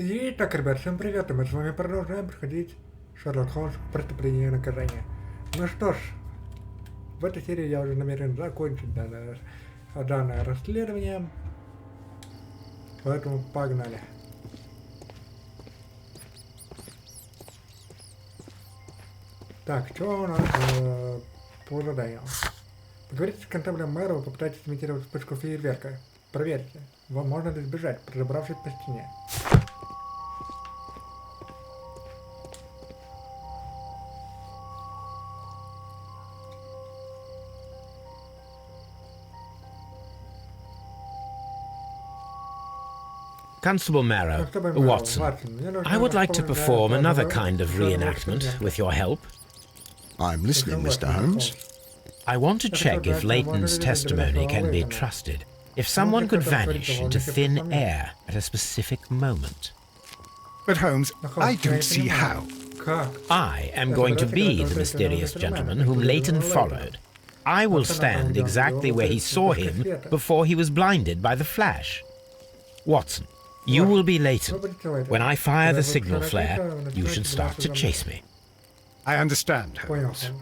Итак, ребят, всем привет, и мы с вами продолжаем проходить Шерлок Холмс «Преступление и наказание». Ну что ж, в этой серии я уже намерен закончить данное расследование, поэтому погнали. Так, что у нас по заданию? Поговорите с констеблем мэра, вы попытаетесь имитировать вспышку фейерверка. Проверьте, вам можно ли сбежать, пробравшись по стене. Constable Marrow, Watson, I would like to perform another kind of reenactment with your help. I'm listening, Mr. Holmes. I want to check if Leighton's testimony can be trusted. If someone could vanish into thin air at a specific moment. But Holmes, I don't see how. I am going to be the mysterious gentleman whom Leighton followed. I will stand exactly where he saw him before he was blinded by the flash. Watson, you will be Leighton. When I fire the signal flare, you should start to chase me. I understand, Holmes.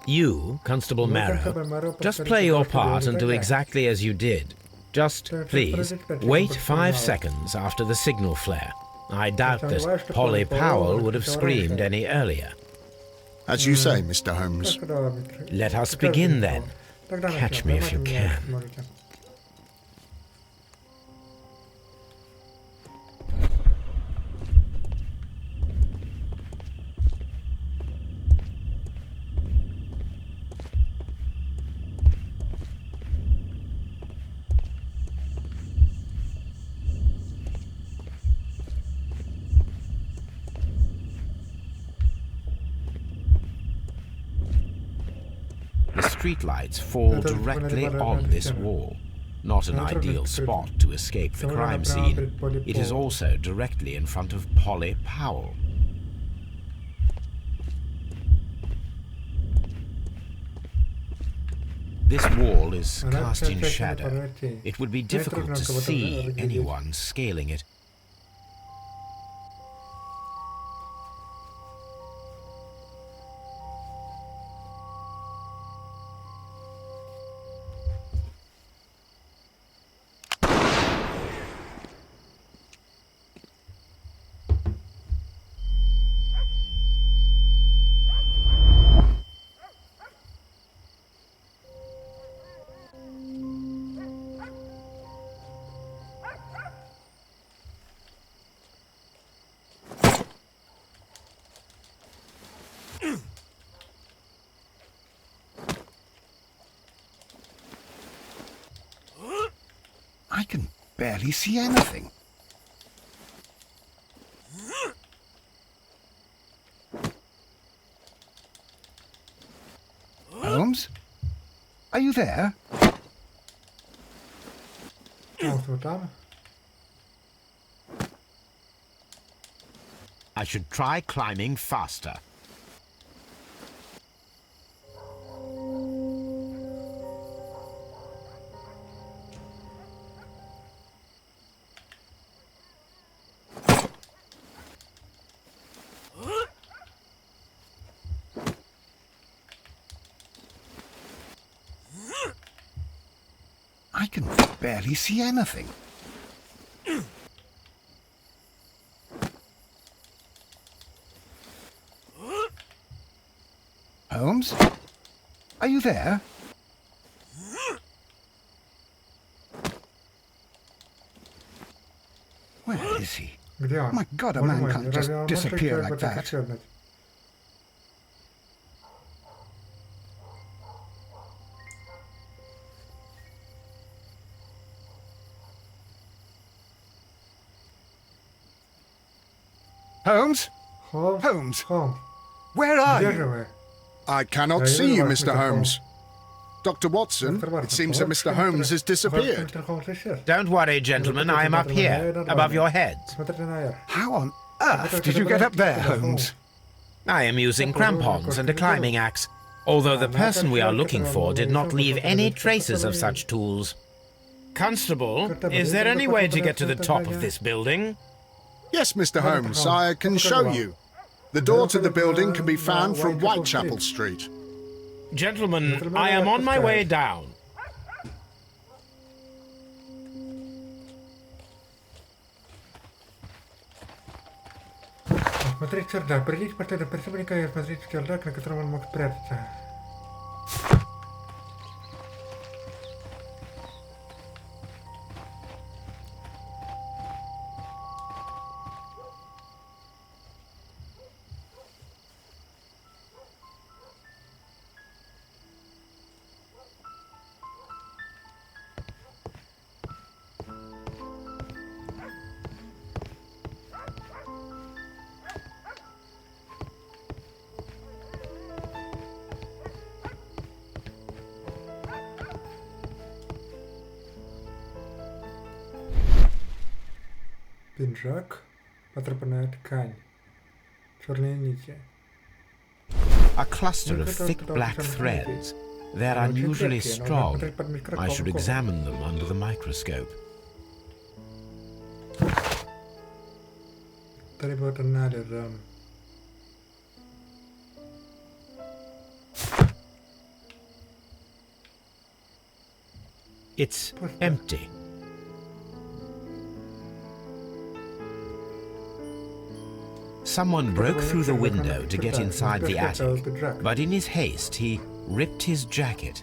You, Constable Marrow, just play your part and do exactly as you did. Just, please, wait 5 seconds after the signal flare. I doubt that Polly Powell would have screamed any earlier. As you say, Mr. Holmes. Let us begin then. Catch me if you can. The streetlights fall directly on this wall. Not an ideal spot to escape the crime scene. It is also directly in front of Polly Powell. This wall is cast in shadow. It would be difficult to see anyone scaling it. I can barely see anything. Holmes? Are you there? I should try climbing faster. I can barely see anything. Holmes? Are you there? Where is he? My God, a man can't just disappear like that. Holmes? Holmes? Where are you? I cannot see you, Mr. Holmes. Dr. Watson, it seems that Mr. Holmes has disappeared. Don't worry, gentlemen, I am up here, above your heads. How on earth did you get up there, Holmes? I am using crampons and a climbing axe, although the person we are looking for did not leave any traces of such tools. Constable, is there any way to get to the top of this building? Yes, Mr. Holmes, I can show you. The door to the building can be found from Whitechapel Street. Gentlemen, I am on my way down. Смотреть чердак. Пройдите по следу преступника и осмотрите чердак, на котором он мог спрятаться. Пиджак, потрепанная ткань, черные нити. A cluster of thick black threads. They're unusually strong. I should examine them under the microscope. Требует анализа. It's empty. Someone broke through the window to get inside the attic, but in his haste he ripped his jacket.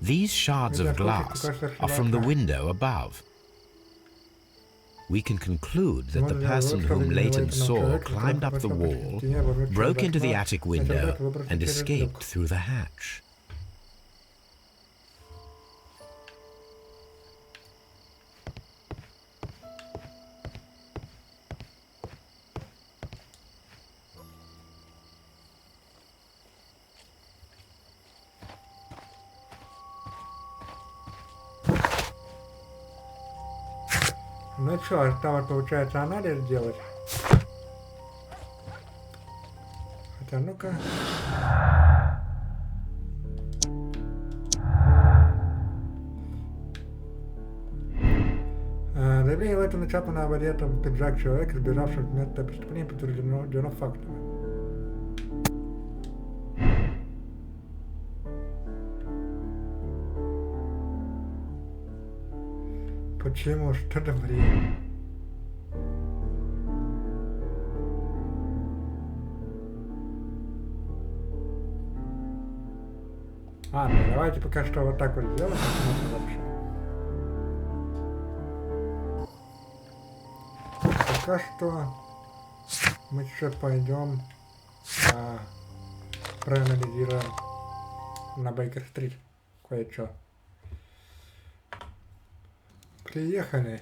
These shards of glass are from the window above. We can conclude that the person whom Leighton saw climbed up the wall, broke into the attic window, and escaped through the hatch. Ну что, осталось, получается, анализ делать. Хотя, ну-ка. Заявление Лейтона Чапмана об одетом пиджак человека, сбежавшего с места преступления, подтверждено фактами. Почему? Что за время? Ладно, давайте пока что вот так вот сделаем, дальше. Пока что мы сейчас пойдем проанализируем на Бейкер-стрит кое-что. Приехали.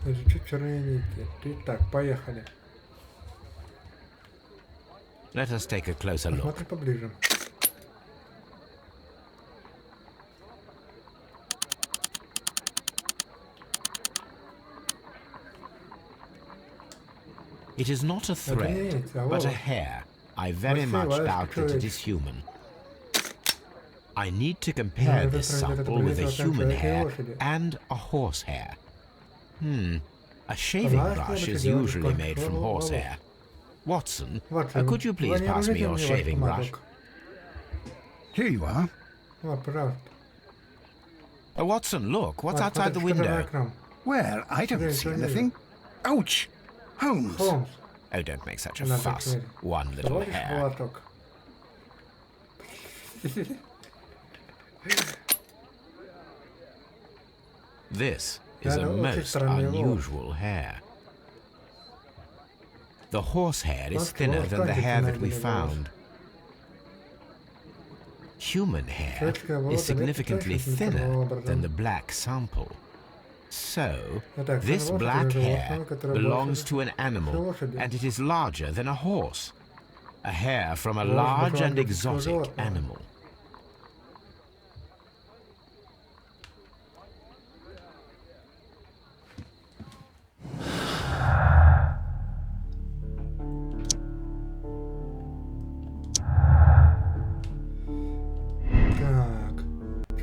Изучить черные нити. Итак, поехали. Let us take a closer look. Посмотри поближе. It is not a thread, but a hair. I very much doubt that it is human. I need to compare this sample with a human hair and a horse hair. A shaving brush is usually made from horsehair. Watson, could you please pass me your shaving brush? Here you are. Watson, look, what's outside the window? Where? I don't see anything. Ouch! Holmes! Oh, don't make such a fuss. One little hair. This is a most unusual hair. The horsehair is thinner than the hair that we found. Human hair is significantly thinner than the black sample. So, this black hair belongs to an animal, and it is larger than a horse. A hair from a large and exotic animal.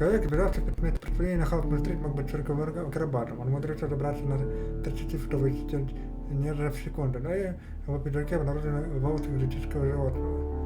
Человек, бежавший 5 метров преступления, нахал быстрее мог быть только акробатом. Он умудрился добраться на 30-футовый не в секунду, но и в пиджаке обнаружено волосы экзотического животного.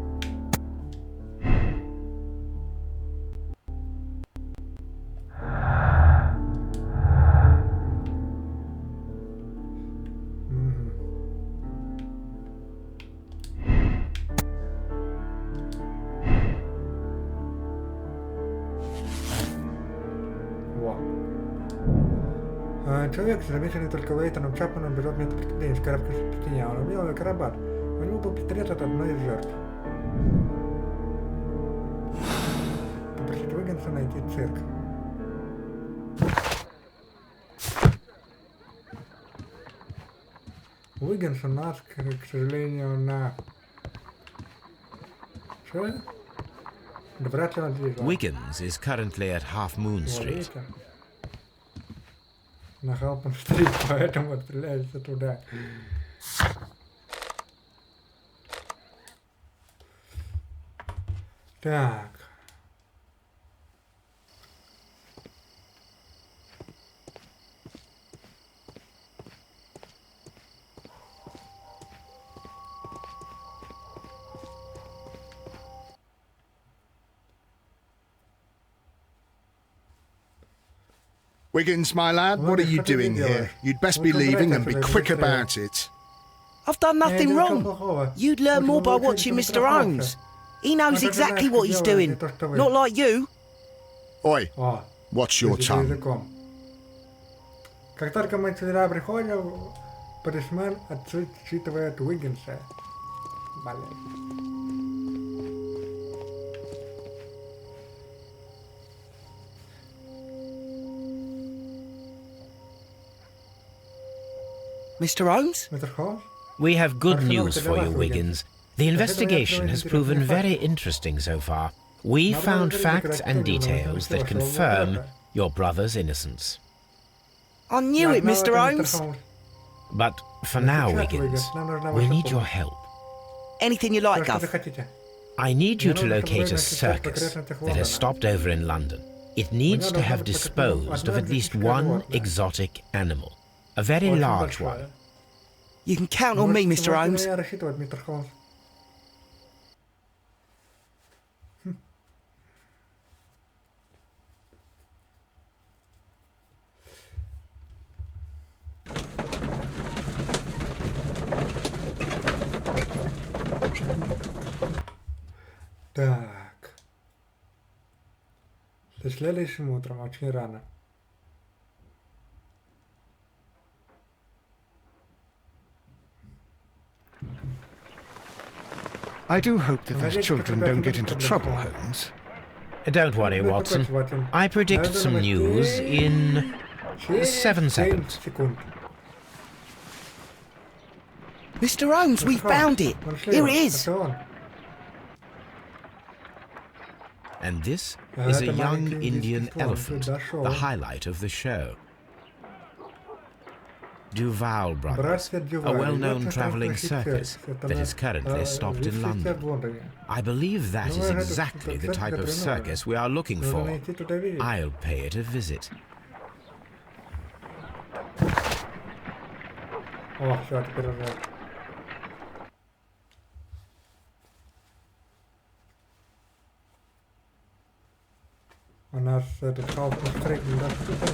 Человек, замеченный только Лейтоном Чапманом, берет метод преступления, скарабкаясь по стене. Он умелый акробат. У него был пистолет от одной из жертв. Попросить Уиггинса найти цирк. Уиггинс у нас, к сожалению, на... Что? Да вряд ли он здесь. Wiggins is currently at Half Moon Street. На Халпен-стрит, поэтому отправляется туда. Так. Wiggins, my lad, what are you doing here? You'd best be leaving and be quick about it. I've done nothing wrong. You'd learn more by watching Mr. Holmes. He knows exactly what he's doing. Not like you. Oi, watch your tongue. Как только мы сюда приходим, полисмен отчитывает Уиггинса. Mr. Holmes? Mr. Holmes? We have good news for you, Wiggins. The investigation has proven very interesting so far. We found facts and details that confirm your brother's innocence. I knew it, Mr. Holmes. But for now, Wiggins, we need your help. Anything you like, Gov. I need you to locate a circus that has stopped over in London. It needs to have disposed of at least one exotic animal. A very large one. You can count on me, Mr. Holmes. Так. Следующим утром, очень рано. I do hope that those children don't get into trouble, Holmes. Don't worry, Watson. I predict some news in 7 seconds. Mr. Holmes, we found it. Here it is. And this is a young Indian elephant, the highlight of the show. Duval Brothers, a well-known travelling circus that is currently stopped in London. I believe that is exactly the type of circus we are looking for. I'll pay it a visit. У нас этот Халпен-стрит недоступен.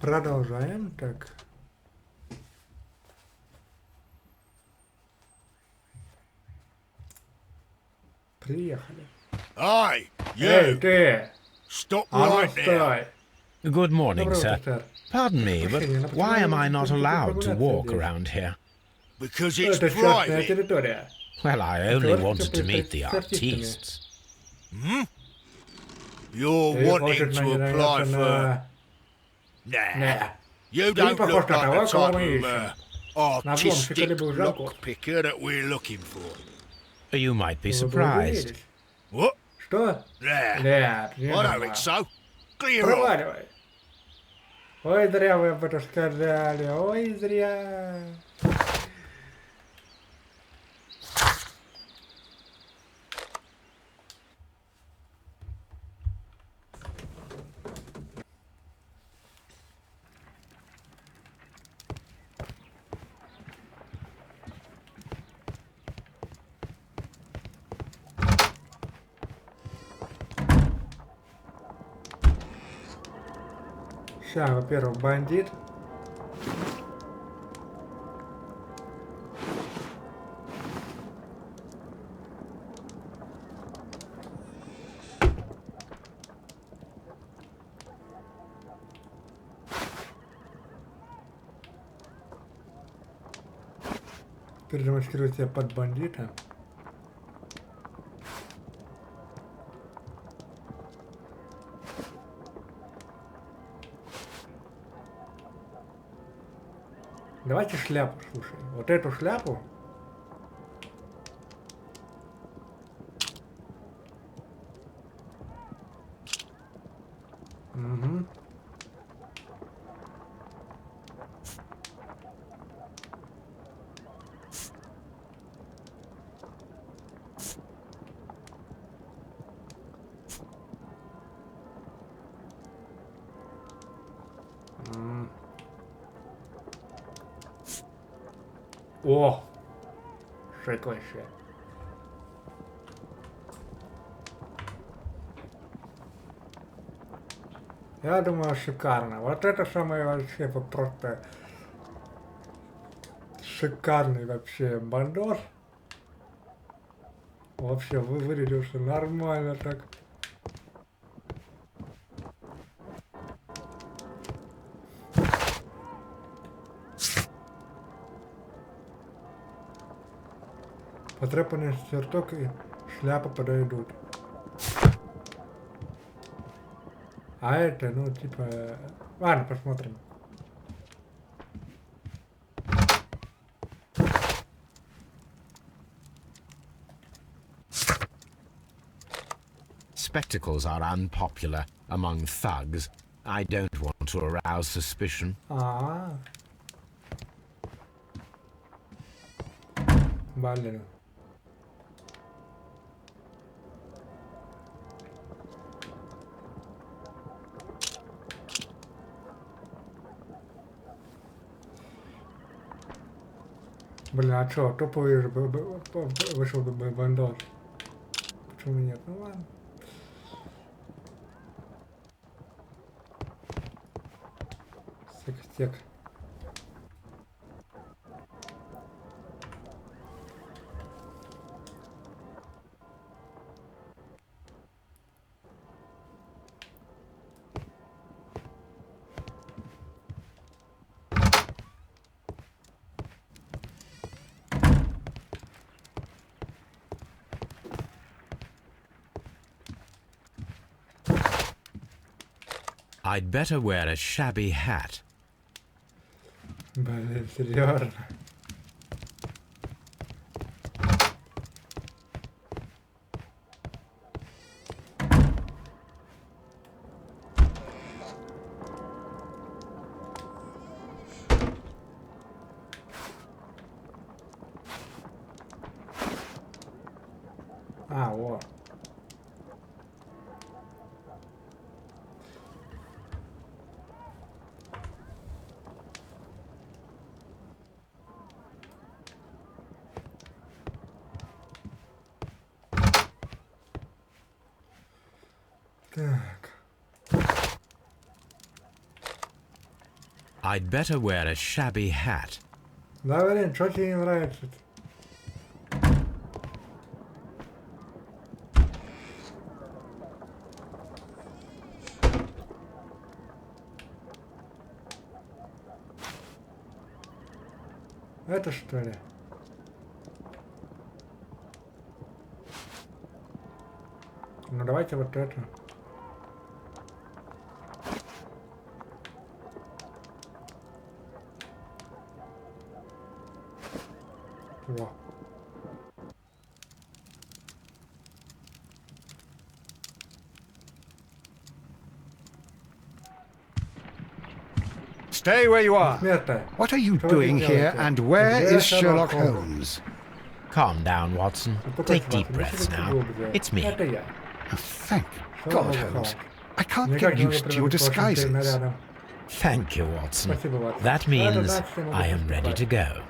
Продолжаем. Так. Приехали. Aye, you! Эй, ты! Stop А ну right there! стой! Good morning, Доброе sir. утро, сэр. Pardon me, but why am I not allowed to walk around here? Because it's Это частная private. территория. Well, I only wanted to meet the artistes. Hmm? You're Ты wanting хочешь to apply наняться for... на... Nah. Не. You Ты не don't похож look на like того, the кого type мы of ищем. На обломщика artistic либо жалко. lockpicker that we're looking for. You might be Вы бы surprised. удивились. What? Что? There. Нет, не I don't нормально. think so. Clear off. Проваливай. Ой, зря вы об этом сказали. Ой, зря. Сейчас, во-первых, бандит. Передемонстрирую себя под бандита. Давайте шляпу, слушай. Вот эту шляпу. Угу. О! Шик вообще. Я думаю, шикарно. Вот это самое вообще просто шикарный вообще бандос. Вообще вырядился нормально так. Потрепанный сюртук и шляпа подойдут. А это, ну, типа... Ладно, посмотрим. Spectacles are unpopular among thugs. I don't want to arouse suspicion. Ah. Vale. Блин, а чё, топовый вышел бы бандос. Почему нет? Ну ладно. Сек. I'd better wear a shabby hat. Блин, серьезно. А, вот. Так. I'd better wear a shabby hat. Да, блин, что тебе не нравится? Это что ли? Ну давайте вот это. Во. Stay where you are. Смертай. What are you Что вы doing тут here, делаете? and where Где is Sherlock Холмс? Holmes? Calm down, Watson. Take deep breaths now. It's me. Это я. Oh, thank Шерлок God, Холмс. Holmes. I can't Никак get не могу used to your привыкнуть к вашим disguises. нарядам. Thank you, Watson. Спасибо, Ватсон. That Это means значит, я могу I am ready to приступать. go.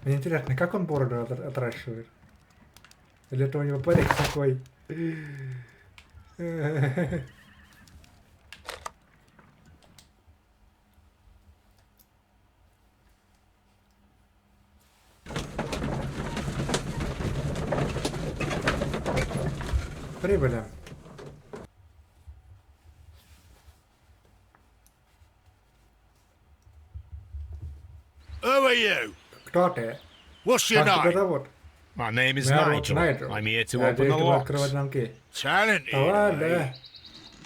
Мне интересно, как он бороду отращивает? Или это у него парик такой? Прибыли. Who are you? Кто ты? What's your Как тебя name? зовут? My name is Меня зовут Nigel. Найджел. I'm here to Я open здесь, the чтобы locks. открывать замки. Talented. Ладно, eh?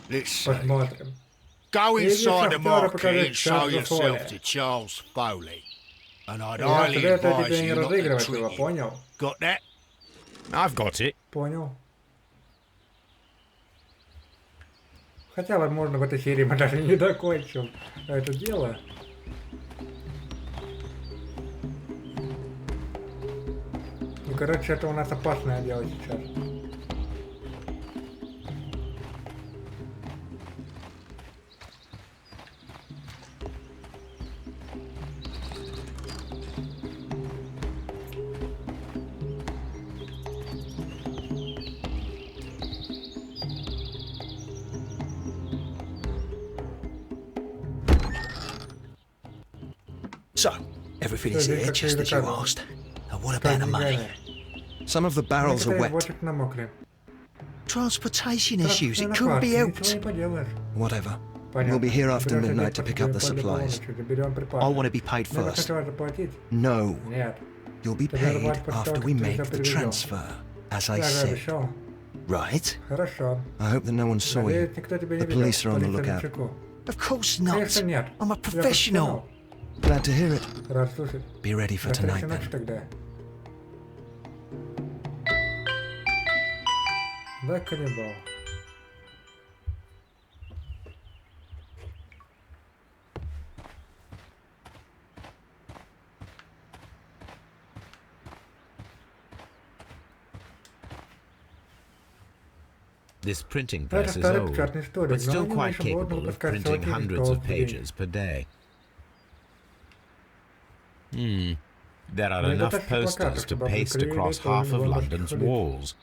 Let's see. посмотрим. Go Иди inside the шахтера, market покажи and show Чарльзу yourself Фоли. to Charles Foley. And I'd Я highly советую advise тебе не you not to разыгрывать его, trick him. понял? Got that? I've got it. Понял. Хотя, возможно, в этой серии мы даже не докончим это дело. Ну, короче, это у нас опасное дело сейчас. So, everything is So, here they just cut as the you cable. asked. Now what about the money? Some of the barrels are Некоторые wet. бочек намокли. Transportation issues, it Трактор couldn't be ничего helped. не поделаешь. Whatever. Понятно. We'll be here after Придётся midnight to здесь pick up the после supplies. полуночи, заберем припасы. I want to be paid Я бы first. хотел заплатить. No, Нет. you'll be Тебе paid заплатят после того, after как we ты make всё the переведёшь. transfer, as I Я же said. обещал. Right? Хорошо. I hope that no one saw you. Надеюсь, никто тебя не The видел. police are on the Полиция на lookout. чеку. Of course not. Конечно, нет. I'm a Я professional. Glad to hear it. Рад слушать. Be ready for До tonight встречи ночью then. тогда. Да, каннибал. This printing Это press is старый old, печатный историк, but но still они quite еще могут capable of выпускать printing сотни hundreds of листов в день. pages per day. There are Ну, это enough так что плакаты, posters to чтобы paste обклеили across половину half of лондонских London's улиц. walls.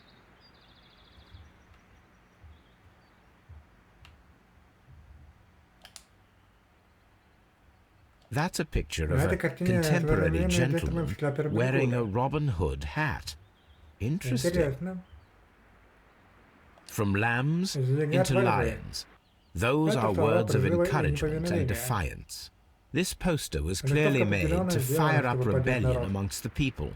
That's a picture of На a этой картине contemporary современный джентльмен в gentleman шляпе wearing a Робин Robin Hood hat. Interesting. Интересно. From lambs Ягнят into во львы. lions. Those Это are слова words of призыва и encouragement неповиновения. and defiance. This poster was Это clearly только made определенно to сделано, fire up чтобы поднять rebellion народ. amongst the people.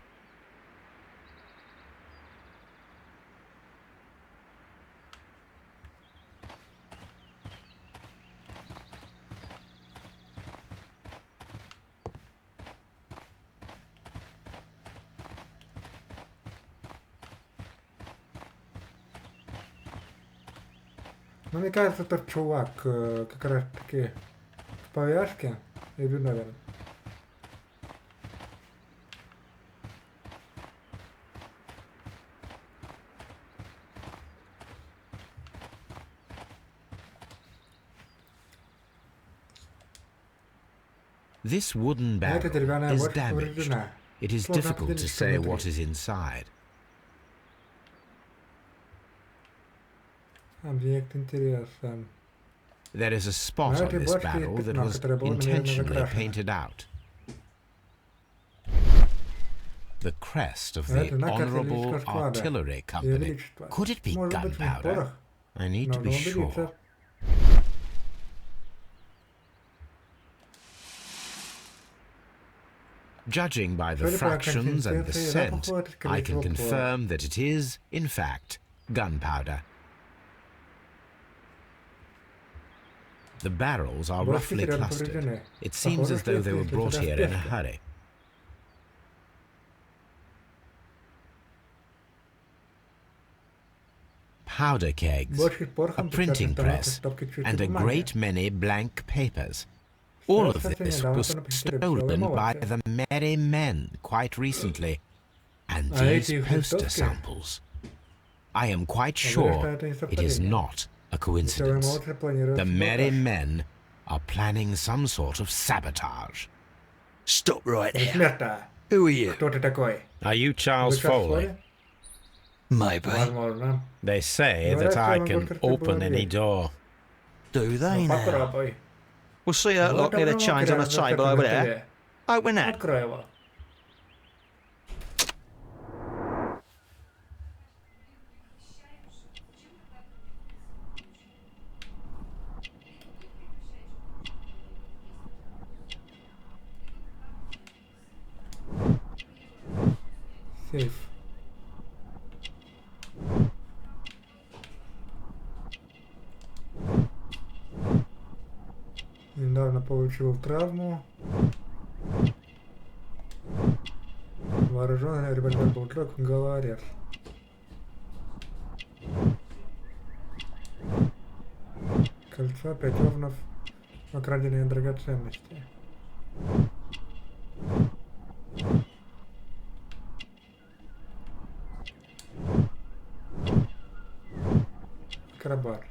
Ну, мне кажется, тот чувак как раз таки в повязке и виновен. This wooden А эта barrel деревянная is бочка damaged. повреждена. It is Сложно difficult to определить, что say внутри. what is inside. Объект интереса. There is a spot На on этой this бочке barrel есть that пятно, was которое было намеренно intentionally закрашено. painted out. The crest of Это the знак Honourable артиллерийского склада. Artillery Ее Company. Величество. Could it be Может быть, gunpowder? порох? I need to Нужно be sure. убедиться. Judging by the Судя по fractions and the консистенции, scent, запаху, это, скорее I can всего, порох. confirm that it is, in fact, gunpowder. The barrels are Бочки roughly серьезно clustered. повреждены. It seems Похоже, as что though их they were несли brought сюда here in a спешно. powder kegs, a printing press, and a great many blank papers. All of this was stolen by the merry men quite recently, and these poster samples. I am quite sure it is not a coincidence. The merry men are planning some sort of sabotage. Stop right there. Who are you? Are you Charles Foley? Maybe. They say that I can open any door. Do they now? We'll see that lot near the chains on the table over there. Open that. Safe. Недавно получил травму. Вооруженный револьвер был трек, головорез. Кольцо, 5 овнов, украденные драгоценности. Акробат.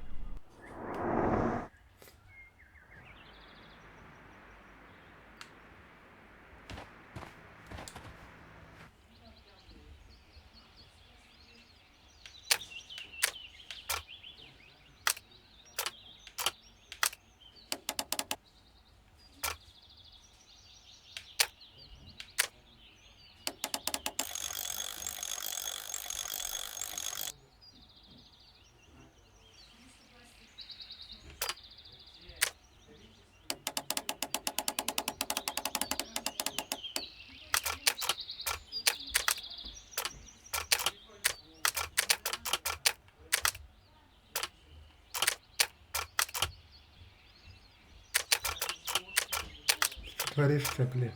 Творишься, блин.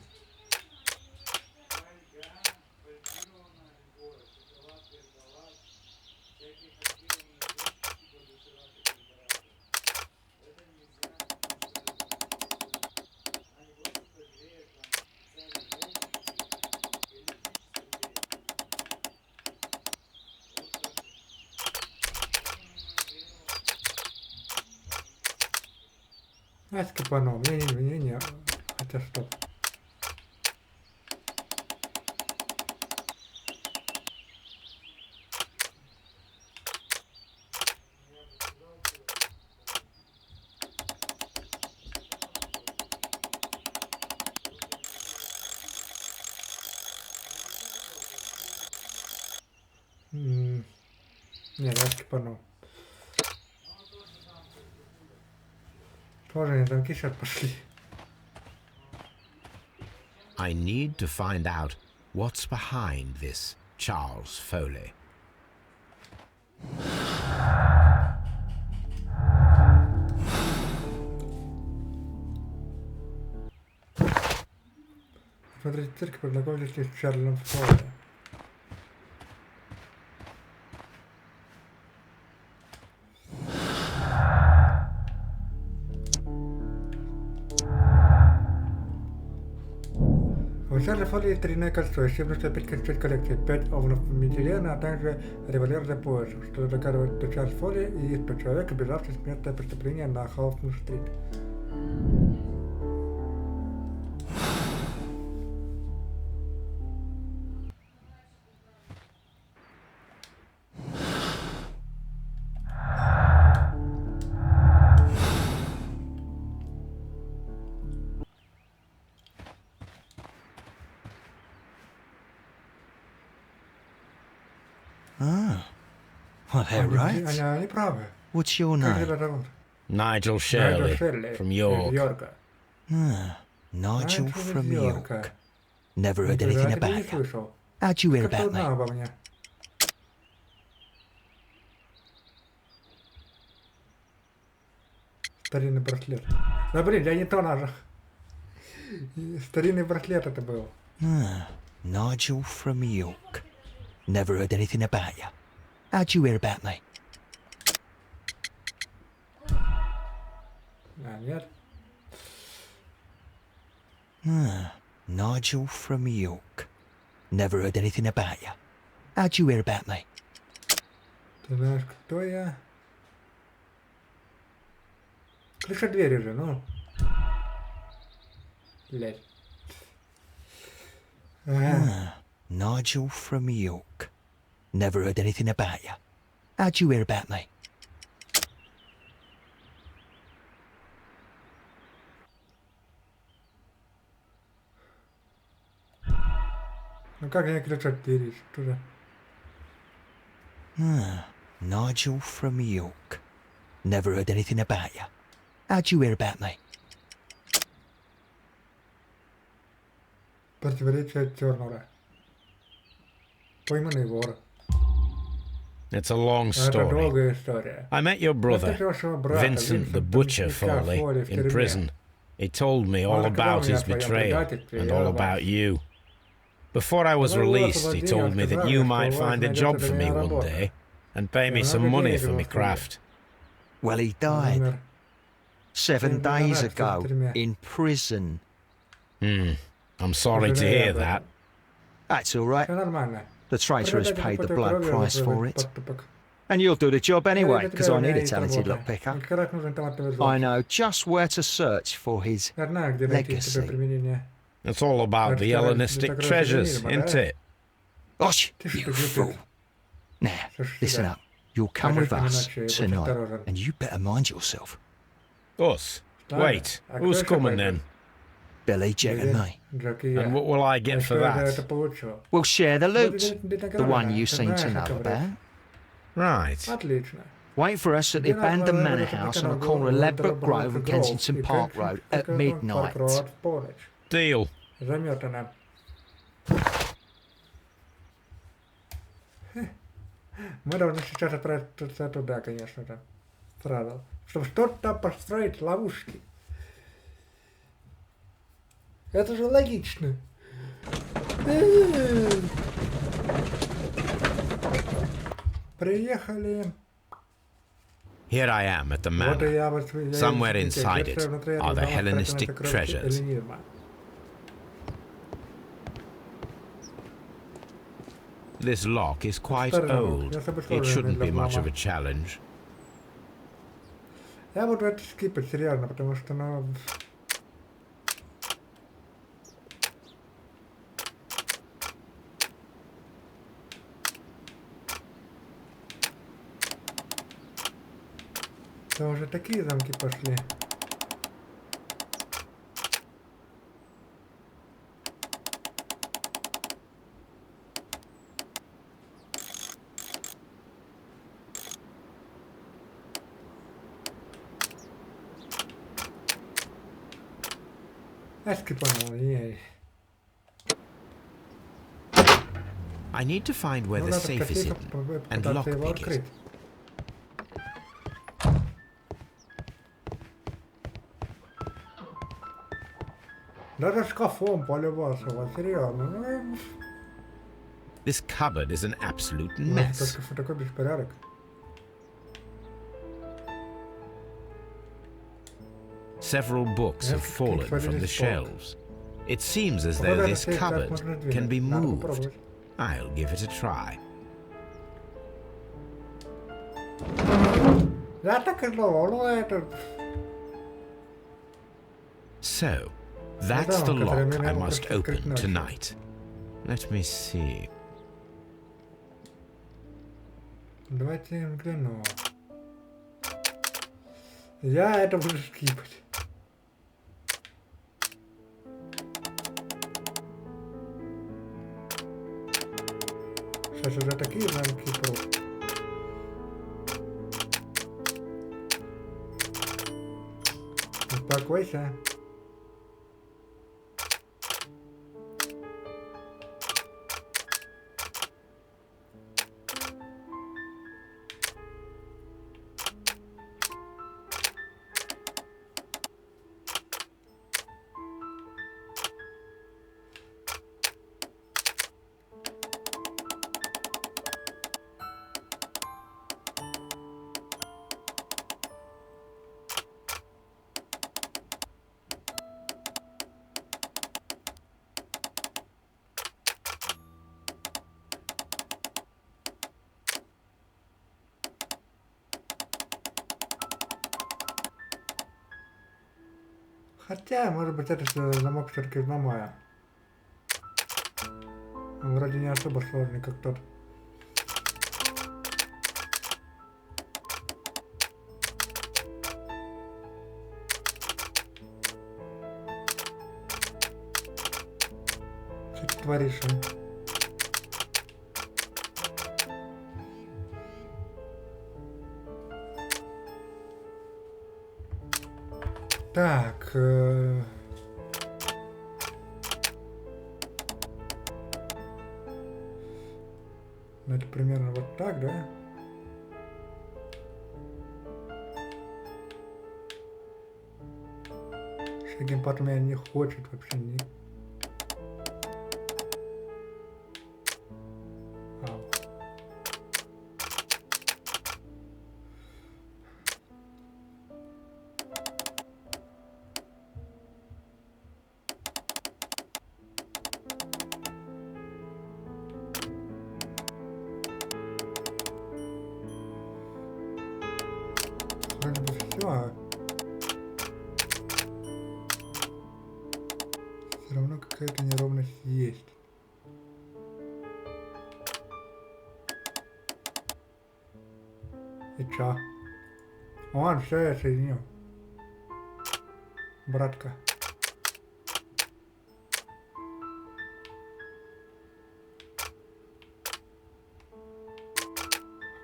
А, скипанул. Не. Хотя стоп. Не, я скипанул. Тоже не замки сейчас пошли. I need to find out what's behind this Charles Foley. Смотрите, цирк познакомились с Чарльзом Фолли. У Чарли Фолли есть тройное кольцо, еще нужно 5 кольцо коллекции, 5 овнов метилена, а также револьвер за поясом, что доказывает, что Чарльз Фолли и есть тот человек, убежавший с места преступления на Холмс-стрит. Well, they're right. Они правы. What's your Как name? тебя зовут? Nigel Shirley from York. Йорка. Nigel from York. Йорка. Never heard anything Я тебя не about you. слышал. How'd you hear Как ты about узнал me? обо мне? Старинный браслет. Да блин, я не то нажал. Старинный браслет это был. Nigel from York. Never heard anything about you. How'd you hear about me? Нет. Nigel from York. Never heard anything about you. How'd you hear about me? Ты знаешь, кто я? Крыша двери же, ну. Блядь. Nigel from York. Never heard anything about you. How'd you hear about me? Ну как я кричать двери? Что же? Nigel from York. Never heard anything about you. How'd you hear about me? Противоречие черного. Пойманный вор. It's a long Это story. долгая история. I met your brother, Я встретил вашего брата, Vincent the Butcher Foley, в in тюрьме. prison. He told me all Он рассказал about мне о his своем betrayal предательстве and и all о вас. about you. Before I was Когда его released, he освободили, told он me that сказал you мне, might что у вас find a найдется job для for me меня one работа. day and pay me И some много money денег for ему my стоит. craft. Well, he Он died умер. 7 days в ago тюрьме. in prison. I'm sorry to Сожалею hear об этом. that. That's all right. Все нормально. The traitor has Предатель paid the потек blood кровью price за свой for it. поступок. And you'll do the job anyway, Я because I need a есть talented работа. lockpicker. Мне как раз нужен талантливый I взломщик. know just where to search for his Я знаю, где найти себе legacy. применение. It's all about the That's Hellenistic right. treasures, That's isn't right. it? Osh, Ты you что, fool. глупец? Now, Слушай listen сюда. up. You'll come with us Будь tonight, осторожен. and you better mind yourself. Us? Ладно. Wait, А who's кто еще coming пойдет? then? Billy, Jack, and me. Джек и я. And what will I А get for что я за это that? получу? We'll share the loot. Будет The награда. one you Ты seem to знаешь, о know чем речь. about. Right. Отлично. Wait for us at the abandoned manor house on the corner of Ladbroke Grove and Kensington Park Road at midnight. Deal. Заметано. Мы должны сейчас отправиться туда, конечно же. Сразу. Чтобы что-то построить ловушки. Это же логично. Приехали. Here I am at the Вот и manor. я вот- Somewhere я- inside я- it внутри этого are the дома спрятаны Hellenistic сокровища treasures. эллинизма. This lock is quite Старый замок. old. Я собой It сложный shouldn't для be much of взлома. a challenge. Я буду это скипать, серьезно, потому что, ну... Да уже такие замки пошли. Я скипанул, ей. I need to find where Ну, the надо safe is красиво hidden and попытаться его lockpick открыть. it. Даже шкафом полюбался, вот серьезно. Ну, This cupboard is an absolute ну, mess. только такой беспорядок. Several books have fallen from the shelves. It seems as though this cupboard can be Надо moved. попробовать. I'll give it a try. Я так и думал, ну это... So, that's the Madame, lock которая I меня must попросила open открыть ночью. tonight. Let me see. Давайте я взгляну. Я это буду скипать. Сейчас уже такие замки просто. Успокойся. Хотя, может быть, это замок все-таки взломаю. Он вроде не особо сложный, как тот. Что ты творишь, а? Так, ну это примерно вот так, да? Геймпад у меня не хочет вообще не. Вроде бы все. Все равно какая-то неровность есть. И чё? Вон, все, я соединил. Братка.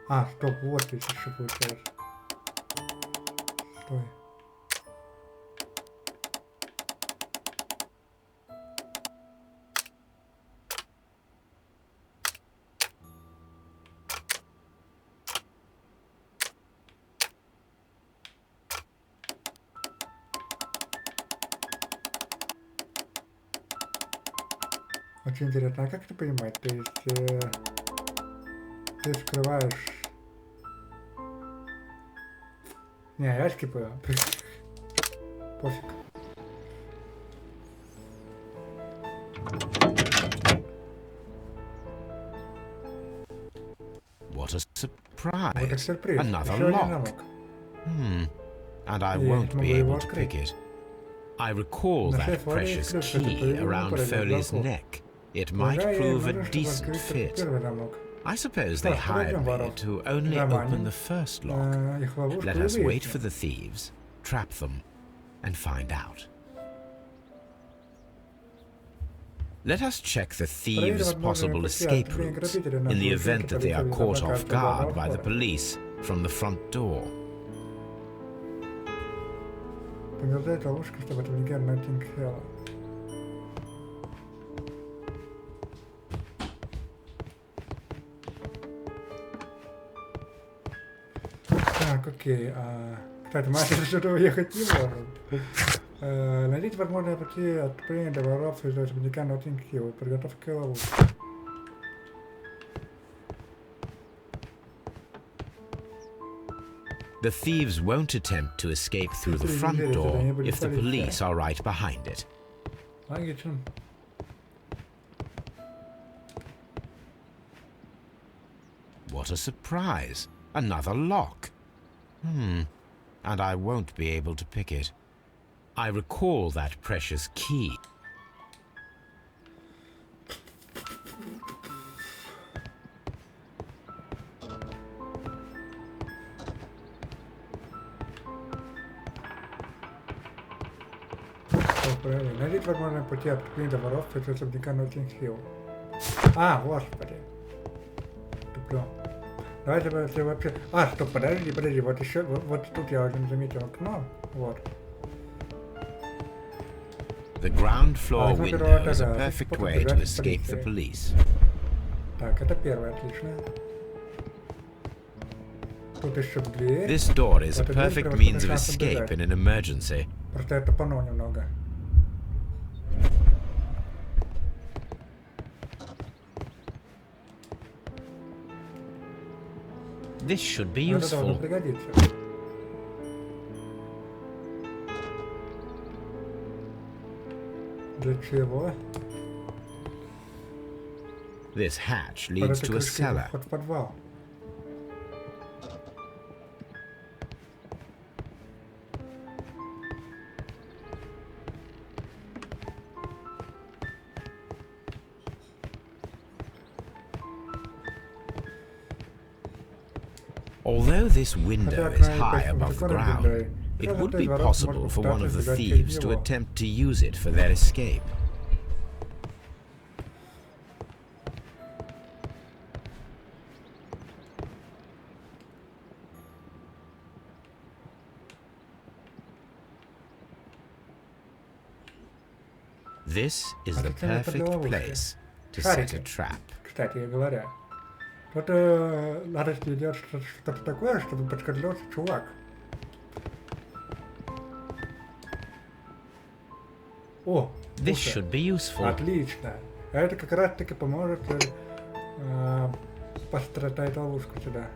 А, стоп, вот здесь еще получается. Стой. Очень интересно, а как это понимать? То есть ты скрываешь... Не, я скипаю. Пофиг. What a surprise. Вот это сюрприз. Another Еще один lock. замок. And I И won't могу be его able to открыть. pick it. I recall На that шеф Валя precious открыл, что это key по-видимому around полезный Foley's замок. neck. It might Полагаю, я prove a могу, чтобы decent открыть fit. первый замок. I suppose Что they ж, подождем hired me воров. to only Заманим. open the first lock. Их ловушку Let и us wait выясним. for the thieves, trap them, and find out. Let us check the thieves' possible escape routes in the event that they are caught off guard by the police from the front door. Померзает ловушка, чтобы отвлекать Ноттинг Хилла. Так, окей. Кстати, мы отсюда уехать не можем. Найдите возможные пути отступления для воров из особняка Ноттинг Хилл. Подготовка ловушки. The thieves won't attempt to escape through the front door if the police are right behind it. Логично. What a surprise! Another lock. And I won't be able to pick it. I recall that precious key. Правильно. Найдите возможные пути отступления для воров из особняка Ноттинг Хилл. Господи. Туплю. Давайте вообще... Стоп, подожди, вот еще, вот тут я уже заметил окно, вот. The ground floor window is a perfect way to escape the police. Так, это первое, отлично. Тут еще дверь. This door is a perfect means of escape in an emergency. Просто я тупанул немного. This should be Это должно useful. пригодиться. Для чего? This hatch Под leads этой to a крышкой cellar. вход в подвал. Although this window is high above the ground, it would be possible for one of the thieves to attempt to use it for their escape. This is the perfect place to set a trap. Кстати говоря, тут надо сделать что-то такое, чтобы подскользнулся чувак. О, This should be useful. Отлично. Это как раз таки поможет построить ловушку сюда.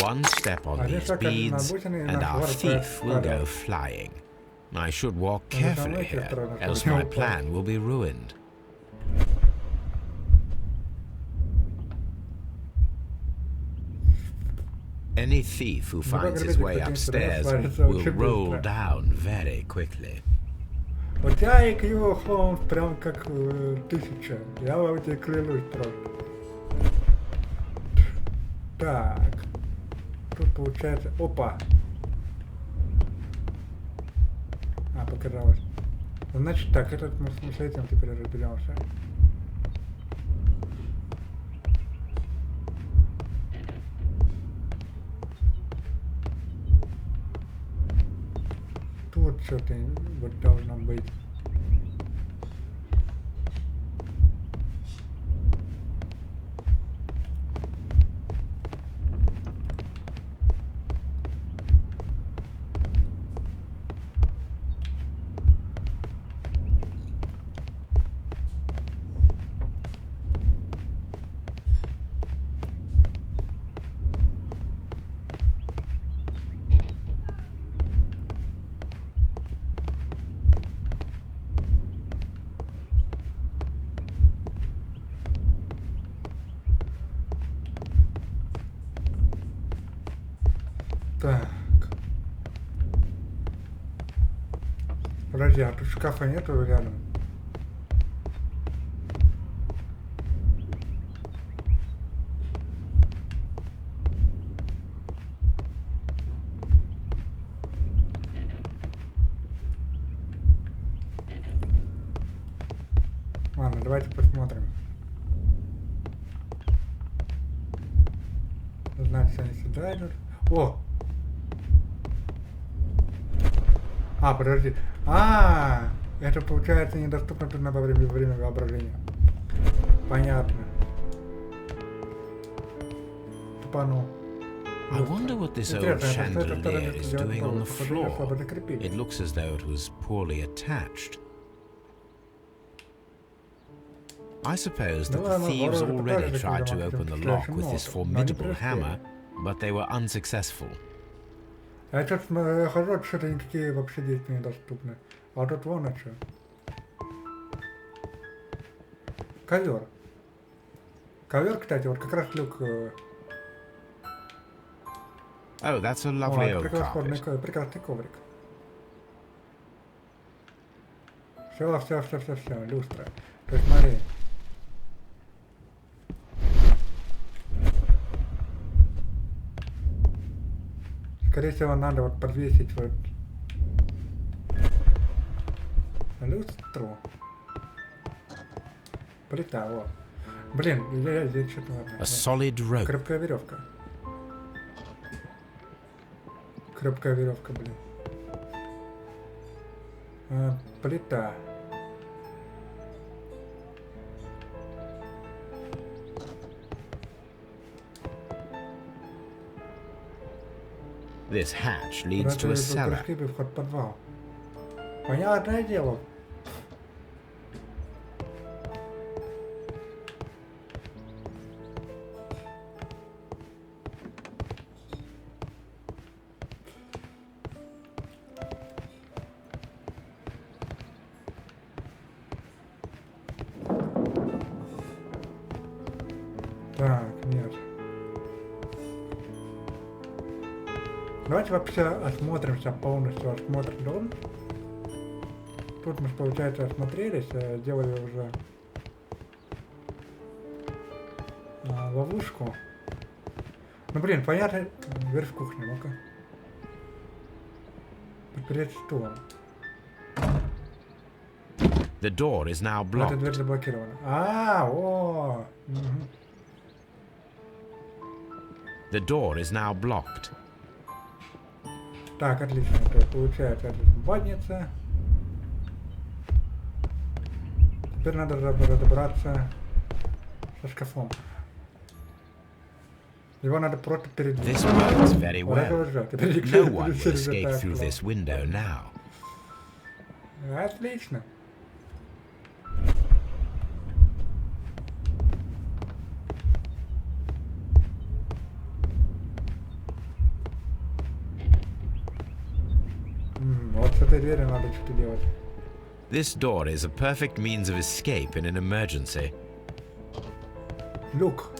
One step on these beads, and our thief will go flying. I should walk carefully here, else my plan will be ruined. Any thief who finds his way upstairs will roll down very quickly. У тебя IQ, Холмс, прям как 1000. Я вам тебе клянусь просто. Так. Тут получается... Опа! Показалось. Значит так, этот мы с этим теперь разберемся. Тут что-то вот должно быть. Так. Подожди, а тут шкафа нету рядом? Ладно, давайте посмотрим. Значит, они сюда идут. О! Подожди. Это получается недоступно тут во время воображения. Понятно. Тупанул. I wonder what this old chandelier is doing on the floor. It looks as though it was poorly attached. I suppose that the thieves already tried to open the lock with this formidable hammer, but they were unsuccessful. А я сейчас хожу, что-то никакие вообще действия недоступны. А тут вон что. Ковер. Ковер, кстати, вот как раз люк. Oh, that's a lovely old carpet. Прекрасный коврик. Все, люстра. То есть смотри. Скорее всего, надо вот подвесить вот люстру. Плита, вот. Блин, я здесь что-то... A solid rope. Крепкая веревка. Крепкая веревка, блин. Плита. This hatch leads to a cellar. Вход в подвал. Понятное дело. Так, нет. Давайте вообще осмотримся, полностью осмотрим дом. тут мы, получается, осмотрелись, сделали уже ловушку. Ну, блин, понятно, дверь в кухню, ну-ка. Подпереть стулом. The door is now Эта blocked. дверь заблокирована. О! Угу. The door is now blocked. Так, отлично. То есть, получается, это банница. Теперь надо разобраться со шкафом. Его надо просто передвинуть. This works very Вот это well. вот же. Теперь No one will через escape это through окно. this window now. Отлично. Вот с этой дверью надо что-то делать. This door is a perfect means of escape in an emergency. Люк.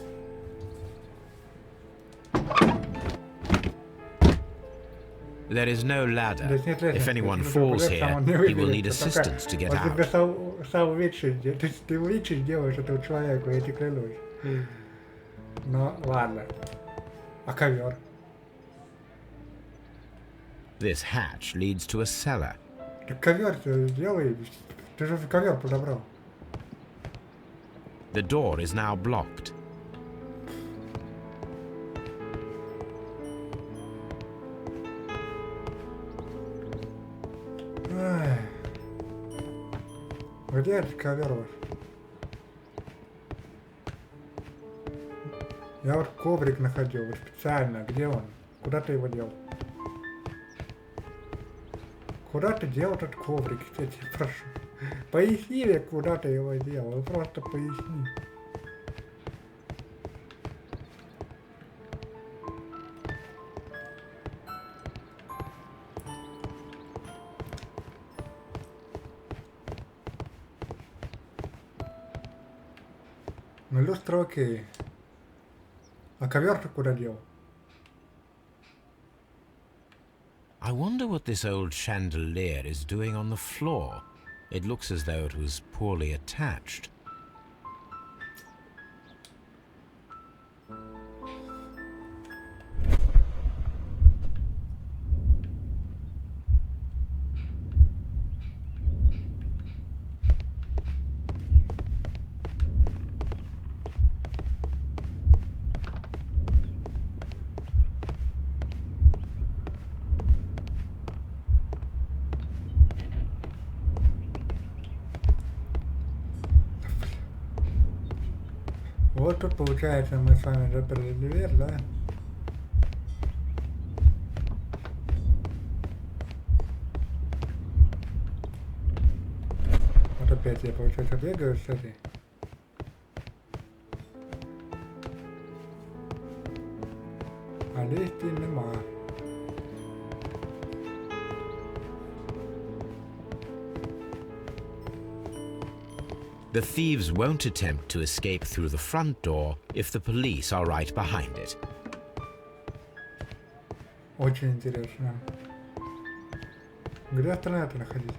There is no ladder. Здесь нет лестницы. If anyone Если falls упадешь, сам here, он не he will выберется. need assistance to get Он тебе out. сам лучше, ты лучше сделаешь этому человеку, я тебе клянусь. Ну, ладно. А ковер? This hatch leads to a cellar. Так ковер-то сделай. Ты же ковер подобрал. The door is now blocked. Ай. Где этот ковер ваш? Я вот коврик находил, вот специально. Где он? Куда ты его дел? Куда ты дел этот коврик? Я тебя прошу. Поясни мне, куда ты его делал. Просто поясни. Ну, люстра окей. А ковер-то куда дел? I wonder what this old chandelier is doing on the floor. It looks as though it was poorly attached. Вот тут получается мы с вами заперли дверь, да? Вот опять я, получается, бегаю с этой. А листья нема. The thieves won't attempt to escape through the front door if the police are right behind it. Очень интересно. Где остальное-то находить?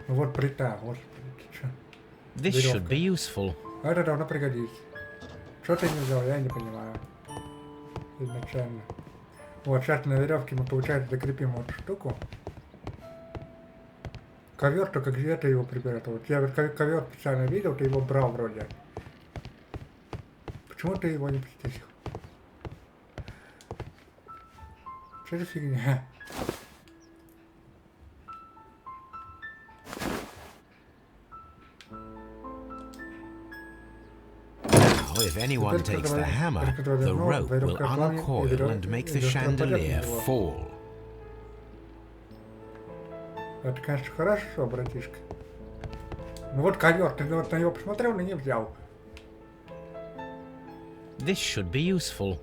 Вот плита, господи, ты чё? This should be useful. А это давно пригодится. Что ты не взял, я не понимаю. Изначально. Вот, сейчас на веревке мы, получается, закрепим вот штуку. Ковер только где ты его приберет? Вот я ковер специально видел, ты его брал вроде. Почему ты его не почистил? Что за фигня? Now, if anyone takes the hammer, the rope will uncoil and make the chandelier fall. Это, конечно, хорошо, братишка. Ну вот ковер, ты вот на него посмотрел, но не взял. This should be useful.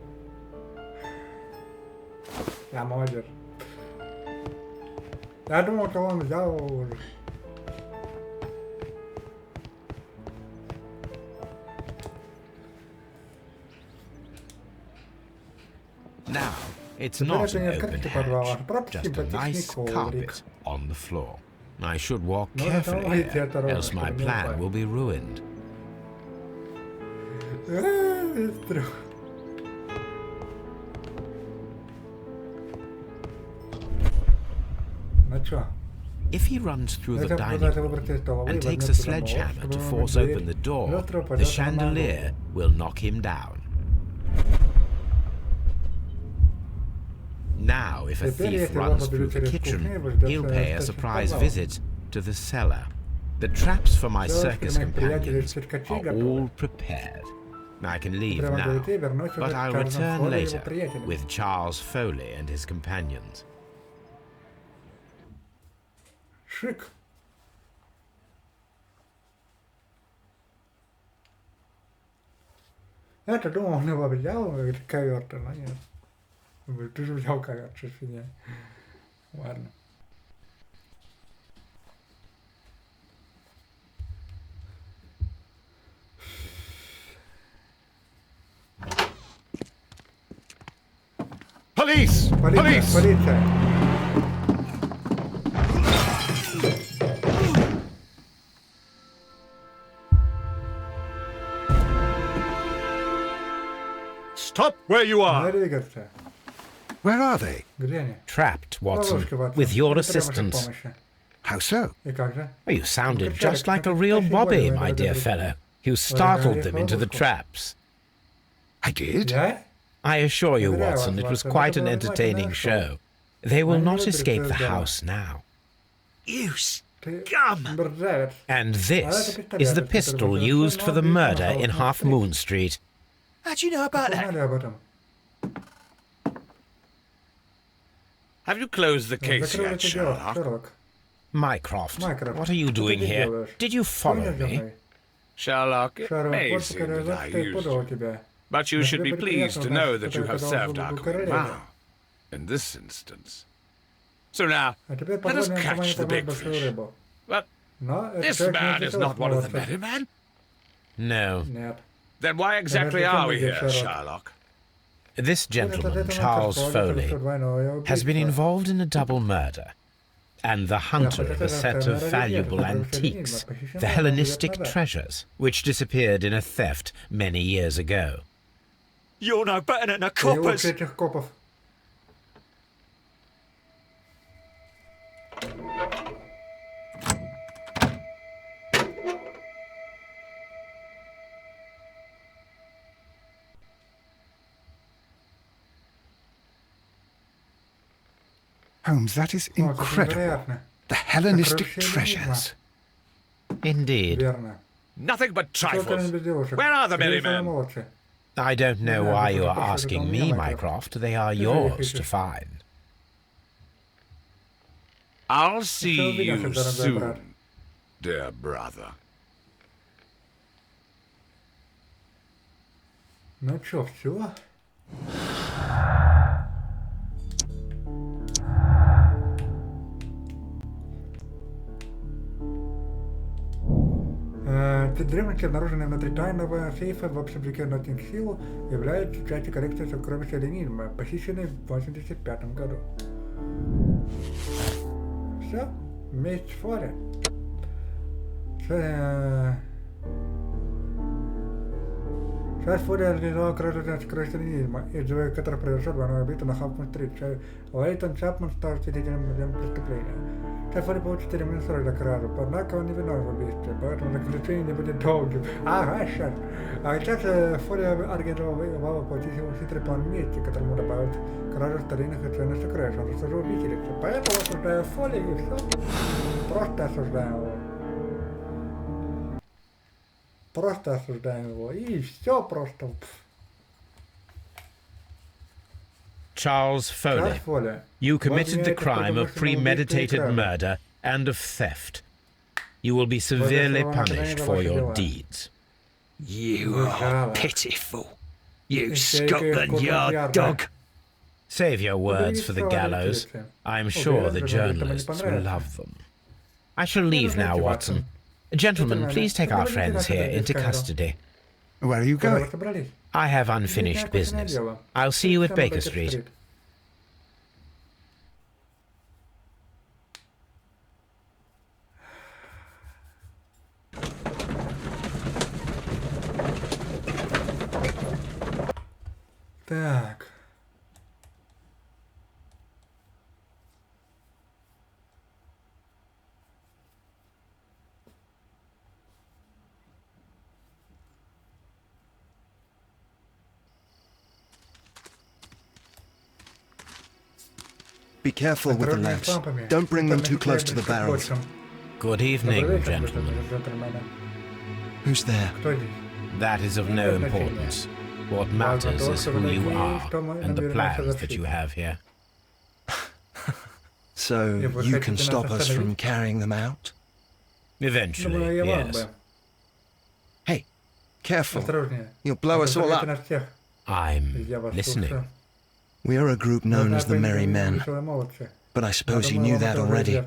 Я молодец. Я думал, что он взял уже. Now, It's not an open hatch, just a nice carpet on the floor. I should walk carefully here, else my plan will be ruined. If he runs through the dining room and takes a sledgehammer to force open the door, the chandelier will knock him down. Now, if a thief runs through the kitchen, he'll pay a surprise visit to the cellar. The traps for my circus companions are all prepared. I can leave now, but I'll return later with Charles Foley and his companions. Шик. Я-то думал, он его взял, говорит, ковер-то, но нет. Говорит, ты же взял ковер, что ж фигня. Ладно. Police! Police! Полиция! Stop where you are! Where are they? Trapped, Watson, with your assistance. How so? Oh, you sounded just like a real Bobby, my dear fellow. You startled them into the traps. I did? I assure you, Watson, it was quite an entertaining show. They will not escape the house now. You scum! And this is the pistol used for the murder in Half Moon Street. How'd you know about that? Have you closed the case yet, Sherlock? Mycroft, what are you doing here? Did you follow me? Sherlock, it may seem that I used you, but you should be pleased to know that you have served our common vow in this instance. So now, let us catch the big fish. But this man is not one of the merry men. No. Then why exactly are we here, Sherlock? This gentleman, Charles Foley, has been involved in a double murder, and the hunter of a set of valuable antiques, the Hellenistic treasures, which disappeared in a theft many years ago. You're no better than the coppers! Holmes, that is incredible. The Hellenistic treasures. Indeed. Nothing but trifles. Where are the merry men? I don't know why you are asking me, Mycroft. They are yours to find. I'll see you soon, dear brother. Ну чё, всё? Древности, обнаруженные внутри тайного сейфа в особняке Ноттинг-Хилл, являются частью коллекции сокровищ эллинизма, похищенной в 1985 году. Все, месть Фоли. Часть Фоли организовала кражу сокровищ эллинизма, из-за которых произошел двойное убийство на Халфман-стрит. Лейтон Чапман стал свидетелем преступления. Часть Фоли получит 4 месяца срока за кражу, однако он не виновен в убийстве, поэтому заключение не будет долгим. Ага, сейчас. А сейчас Фоли организовала платить ему хитрый план мести, которому добавят кражу старинных и ценных сокровищ. Он заслужил виселицы. Поэтому осуждаю Фоли и все. Просто осуждаем его. Просто осуждаем его. И все просто. Charles Foley, you committed the crime of premeditated murder and of theft. You will be severely punished for your deeds. You are pitiful. You Scotland Yard dog. Save your words for the gallows. I'm sure the journalists will love them. I shall leave now, Watson. Gentlemen, please take our friends here into custody. Where are you going? I have unfinished business. I'll see you at Baker Street. Так. Be careful with the lamps. Don't bring them too close to the barrels. Good evening, gentlemen. Who's there? That is of no importance. What matters is who you are and the plans that you have here. So you can stop us from carrying them out? Eventually, yes. Hey, careful. You'll blow us all up. I'm listening. We are a group known as the Merry Men, but I suppose you knew that already.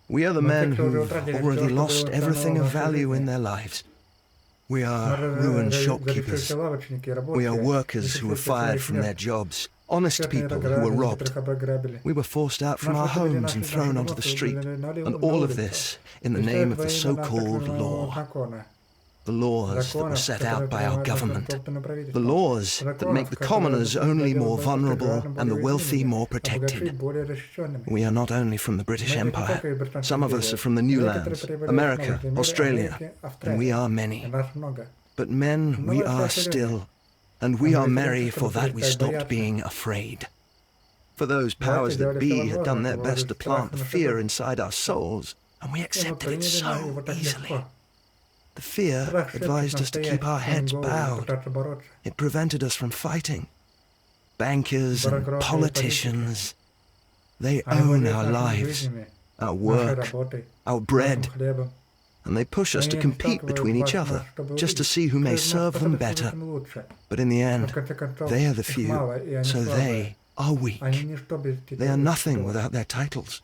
We are the men who've already lost everything of value in their lives. We are ruined shopkeepers. We are workers who were fired from their jobs. Honest people who were robbed. We were forced out from our homes and thrown onto the street. And all of this in the name of the so-called law. The laws that were set out by our government. The laws that make the commoners only more vulnerable and the wealthy more protected. We are not only from the British Empire. Some of us are from the New Lands, America, Australia, and we are many. But men we are still, and we are merry for that we stopped being afraid. For those powers that be had done their best to plant the fear inside our souls, and we accepted it so easily. The fear advised us to keep our heads bowed. It prevented us from fighting. Bankers and politicians, they own our lives, our work, our bread, and they push us to compete between each other, just to see who may serve them better. But in the end, they are the few, so they are weak. They are nothing without their titles.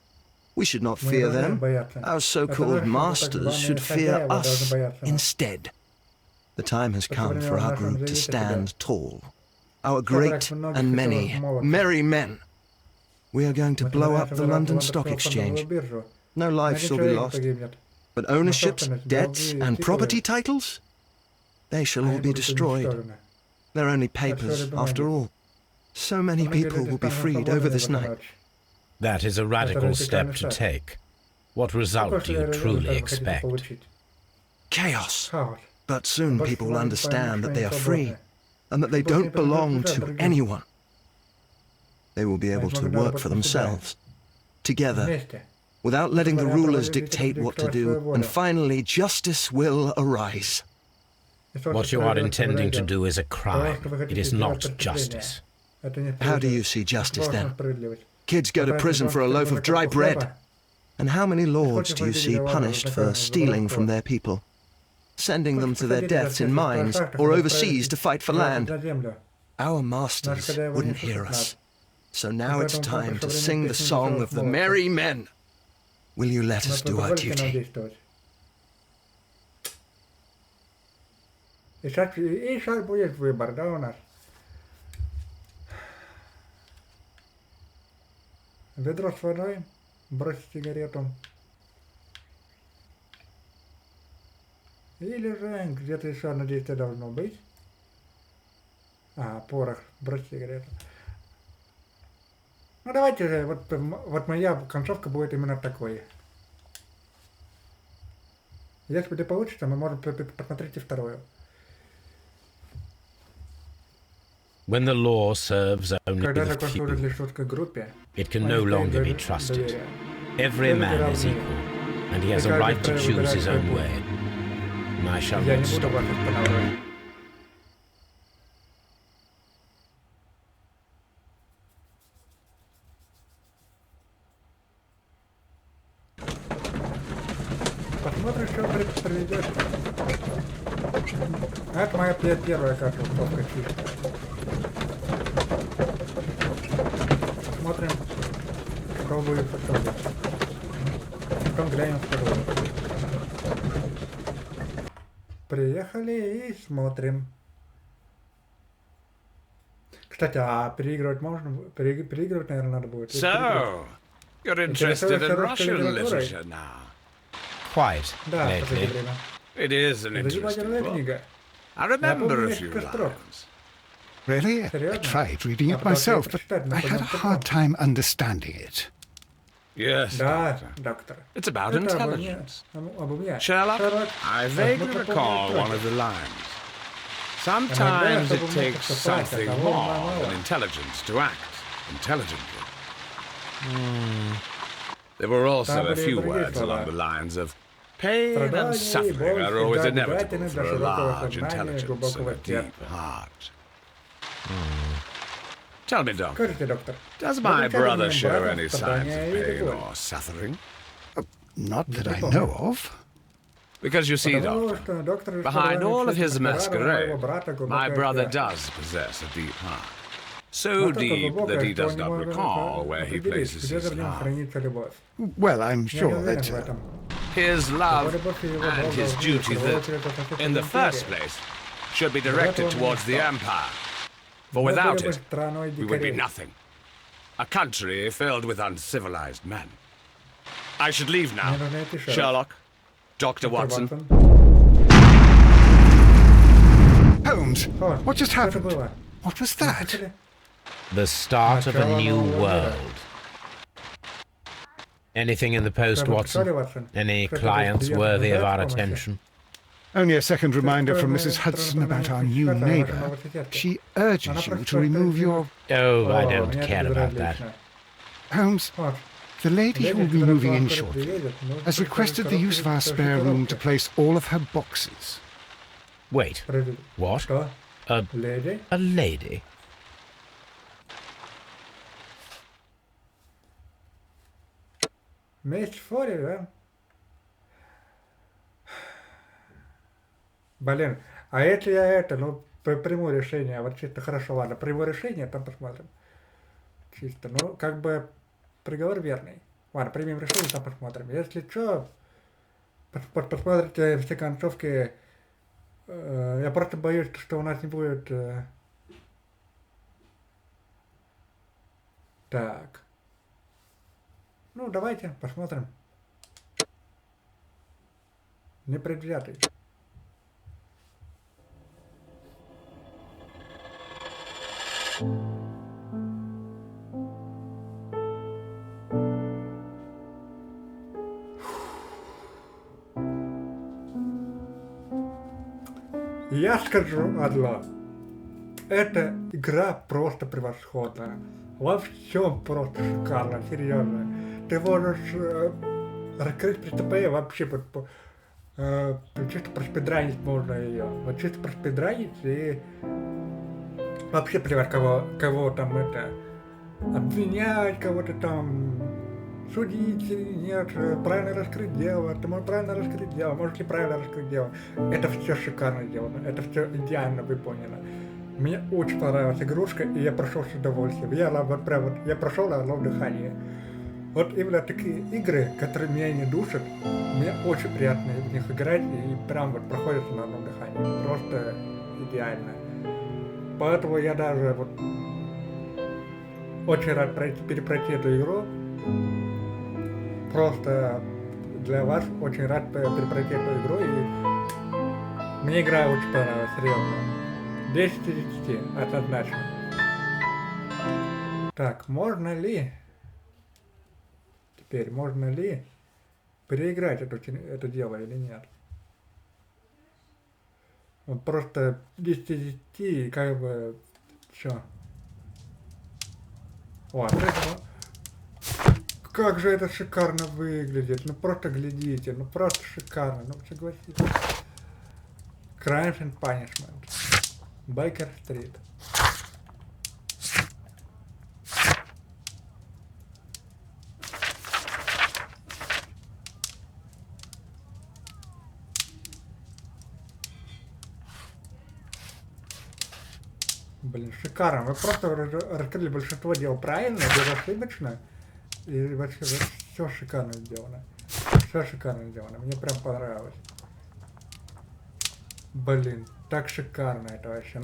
We should not fear them. Our so-called masters should fear us instead. The time has come for our group to stand tall. Our great and many merry men. We are going to blow up the London Stock Exchange. No lives shall be lost. But ownerships, debts, and property titles? They shall all be destroyed. They're only papers, after all. So many people will be freed over this night. That is a radical step to take. What result do you truly expect? Chaos. But soon people will understand that they are free, and that they don't belong to anyone. They will be able to work for themselves, together, without letting the rulers dictate what to do, and finally justice will arise. What you are intending to do is a crime. It is not justice. How do you see justice then? Kids go to prison for a loaf of dry bread. And how many lords do you see punished for stealing from their people? Sending them to their deaths in mines or overseas to fight for land? Our masters wouldn't hear us. So now it's time to sing the song of the merry men. Will you let us do our duty? Ведро с водой, бросить сигарету. Или же где-то еще одно действие должно быть. Порох, бросить сигарету. Ну давайте же, вот моя концовка будет именно такой. Если не получится, мы можем посмотреть и вторую. When the law serves only the few, it can no longer be trusted. Every man is equal, and he has a right to choose his own way. And I shall not stop him. Посмотрим, что приведет. Это моя первая картовка чистая. Смотрим, пробую потом. Потом глянем вторую. Приехали и смотрим. Кстати, переигрывать можно? Переигрывать, наверное, надо будет. So, you're interested in Russian literature now? Quite, lately. It is an interesting book. I remember a few lines. Really? I tried reading it myself, but I had a hard time understanding it. Yes, Doctor. It's about intelligence. Sherlock, I vaguely recall one of the lines. Sometimes it takes something more than intelligence to act intelligently. There were also a few words along the lines of pain and suffering are always inevitable for a large intelligence and a deep heart. Tell me, Doctor, does my brother show any signs of pain or suffering? Not that I know of. Because you see, Doctor, behind all of his masquerade, my brother does possess a deep heart. So deep that he does not recall where he places his love. Well, I'm sure that... His love and his duty that, in the first place, should be directed towards the Empire. For without it, we would be nothing. A country filled with uncivilized men. I should leave now. Sherlock, Dr. Watson. Holmes, what just happened? What was that? The start of a new world. Anything in the post, Watson? Any clients worthy of our attention? Only a second reminder from Mrs. Hudson about our new neighbour. She urges you to remove your... Oh, I don't care about that. Holmes, the lady who will be moving in shortly has requested the use of our spare room to place all of her boxes. Wait, what? A lady? Блин, а если я приму решение, вот чисто хорошо, ладно, приму решение, там посмотрим. Чисто, ну, как бы приговор верный. Ладно, примем решение, там посмотрим. Если что, посмотрите все концовки. Я просто боюсь, что у нас не будет... Так. Ну, давайте посмотрим. Непредвзятый. Я скажу одно. Эта игра просто превосходная. Во всем просто шикарно, серьезно. Ты можешь раскрыть преступление вообще чисто проспидранить можно ее. Вот чисто проспидранить и вообще плевать, кого там обвинять, кого-то там судить или нет, правильно раскрыть дело, ты можешь правильно раскрыть дело, можешь неправильно раскрыть дело. Это все шикарно сделано, это все идеально выполнено. Мне очень понравилась игрушка, и я прошел с удовольствием. Я прошел на одном дыхании. Вот именно такие игры, которые меня не душат, мне очень приятно в них играть, и прям вот проходят на одном дыхании. Просто идеально. Поэтому я даже вот очень рад перепройти эту игру. Просто для вас очень рад перепройти эту игру, и мне игра очень понравилась, серьезно. 10 из 10, однозначно. Так, можно ли переиграть это дело или нет? Вот просто 10 из 10, как бы, чё? О, как же это шикарно выглядит, ну просто глядите, ну просто шикарно, ну согласитесь. Crimes and Punishment. Baker Street. Блин, шикарно. Вы просто раскрыли большинство дел правильно, безошибочно. И вообще все шикарно сделано. Все шикарно сделано. Мне прям понравилось. Блин, так шикарно это вообще.